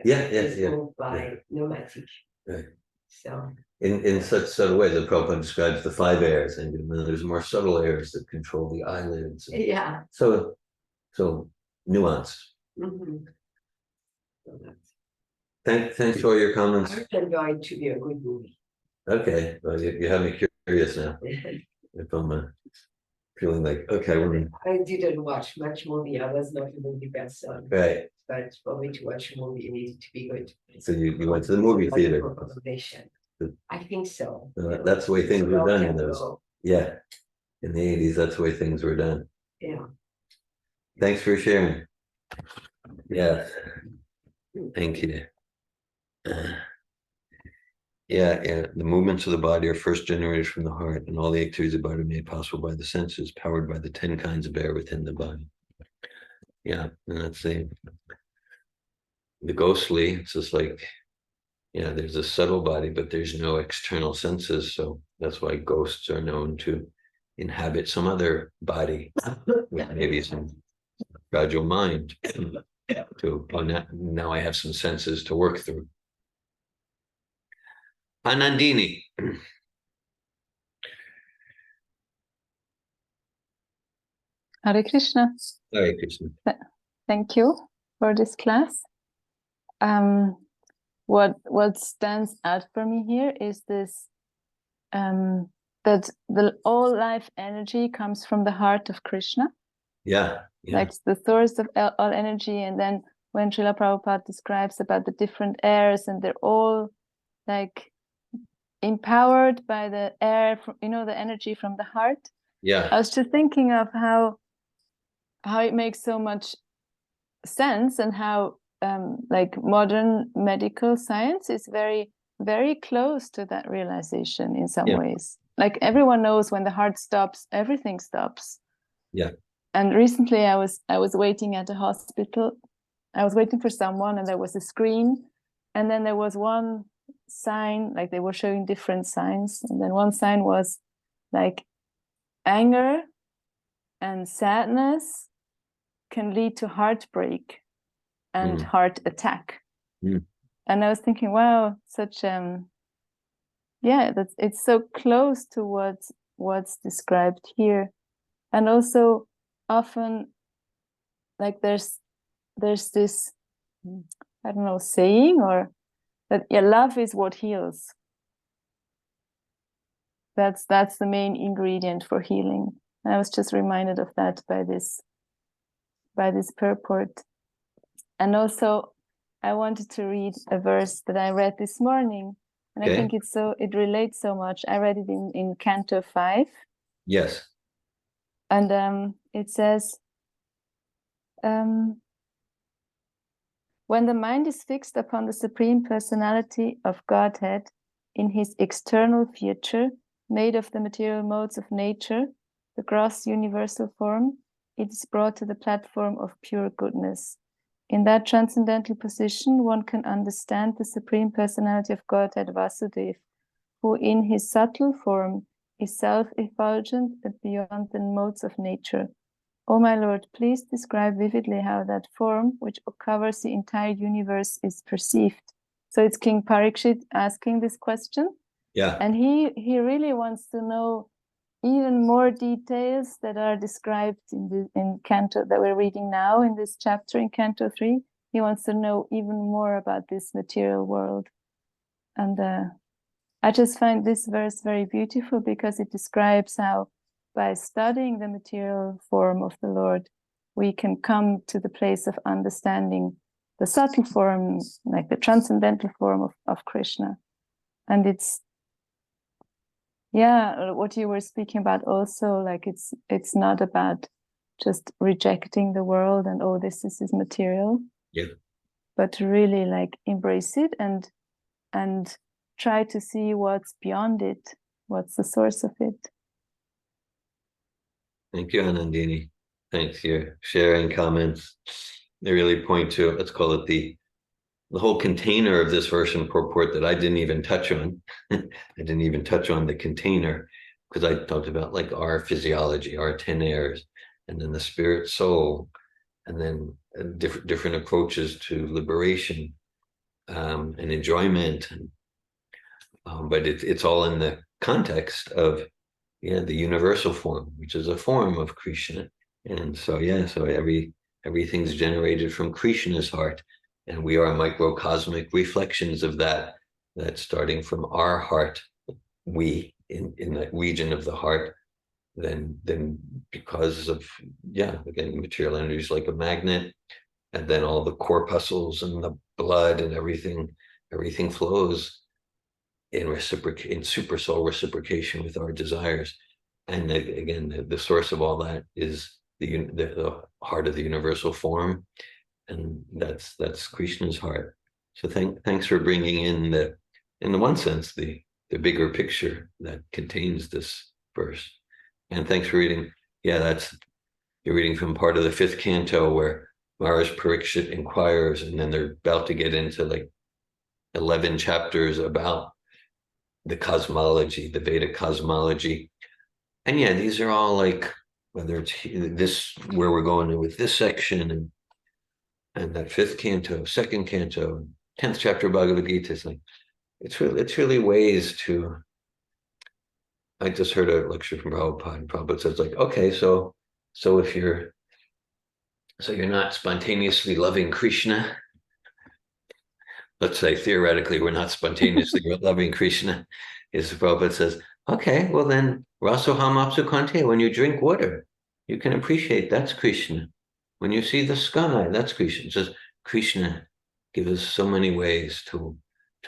Yes. moved by pneumatic. Right. So In such subtle ways, the Prabhupada describes the 5 airs, and there's more subtle airs that control the eyelids. yeah. So nuanced. Mhm. So Thanks for all your comments. I consider it to be a good movie. Okay, well, you have me curious now. If I'm feeling like, okay, I didn't watch much movie. I was not a movie person. right. But for me to watch a movie, it needed to be good. So you went to the movie theater. I think so. That's the way things were done in those. Yeah, in the 80s, that's the way things were done. Yeah. Thanks for sharing. Yeah. Thank you. Yeah. The movements of the body are first generated from the heart, and all the activities of the body are made possible by the senses, powered by the 10 kinds of air within the body. Yeah, and that's the ghostly. It's just like, there's a subtle body, but there's no external senses. So that's why ghosts are known to inhabit some other body with maybe some fragile mind. Now I have some senses to work through. Anandini. Hare Krishna. Hare Krishna. Thank you for this class. What stands out for me here is this, that all life energy comes from the heart of Krishna. Yeah. Like the source of all energy. And then when Srila Prabhupada describes about the different airs, and they're all like empowered by the air, the energy from the heart. Yeah. I was just thinking of how it makes so much sense, and how like modern medical science is very, very close to that realization in some ways. Like everyone knows when the heart stops, everything stops. Yeah. And recently I was waiting at a hospital. I was waiting for someone, and there was a screen, and then there was one sign, like they were showing different signs, and then one sign was like anger and sadness can lead to heartbreak and heart attack. And I was thinking, wow, such it's so close to what's described here. And also often like there's this, I don't know, saying, or that love is what heals. That's the main ingredient for healing. And I was just reminded of that by this purport. And also I wanted to read a verse that I read this morning, and I Okay. think it relates so much. I read it in Canto 5, Yes. and it says, when the mind is fixed upon the Supreme Personality of Godhead in his external future, made of the material modes of nature, the gross universal form, it is brought to the platform of pure goodness. In that transcendental position, one can understand the Supreme Personality of Godhead Vasudev, who in his subtle form is self-effulgent and beyond the modes of nature. O my Lord, please describe vividly how that form, which covers the entire universe, is perceived. So it's King Parikshit asking this question. Yeah. And he really wants to know even more details that are described in Canto that we're reading now in this chapter in Canto 3. He wants to know even more about this material world. And I just find this verse very beautiful because it describes how by studying the material form of the Lord, we can come to the place of understanding the subtle form, like the transcendental form of Krishna. And it's, yeah, what you were speaking about also, like it's not about just rejecting the world and, oh, this is material. Yeah. But to really like embrace it and try to see what's beyond it, what's the source of it. Thank you, Anandini. Thanks for your sharing comments. They really point to, let's call it the whole container of this verse and purport that I didn't even touch on. I didn't even touch on the container because I talked about like our physiology, our 10 airs, and then the spirit soul, and then different approaches to liberation and enjoyment. But it's all in the context of the universal form, which is a form of Krishna. And so, so everything's generated from Krishna's heart. And we are microcosmic reflections of that starting from our heart, we in that region of the heart, then because of, again, material energy is like a magnet, and then all the corpuscles and the blood and everything flows in super soul reciprocation with our desires. And again, the source of all that is the heart of the universal form, and that's Krishna's heart. So thanks for bringing in the one sense, the bigger picture that contains this verse. And thanks for reading. You're reading from part of the 5th canto where Maharaj Parikshit inquires, and then they're about to get into like 11 chapters about the cosmology, the Vedic cosmology. And these are all like, whether it's this, where we're going with this section, and that 5th canto, 2nd canto, 10th chapter of Bhagavad Gita, it's really ways to, I just heard a lecture from Prabhupada, and Prabhupada says like, okay, so if you're not spontaneously loving Krishna, let's say theoretically we're not spontaneously loving Krishna, Prabhupada says, okay, well then, Rasoham Apsukante, when you drink water, you can appreciate that's Krishna. When you see the sky, that's Krishna. It says, Krishna gives us so many ways to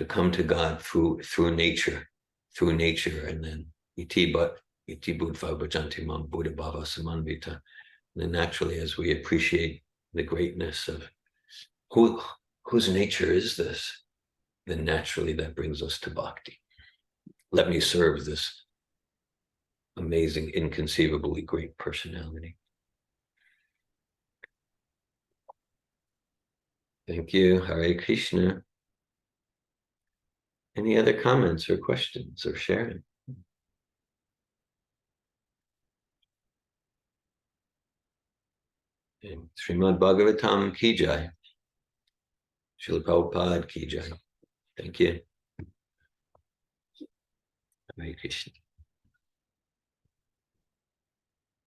come to God through nature, and then iti buddha bhajanti mam buddha bhava samanvita. And then naturally, as we appreciate the greatness of whose nature is this, then naturally that brings us to bhakti. Let me serve this amazing, inconceivably great personality. Thank you. Hare Krishna. Any other comments or questions or sharing? And Srimad Bhagavatam ki jai. Srila Prabhupada ki jai. Thank you. Hare Krishna.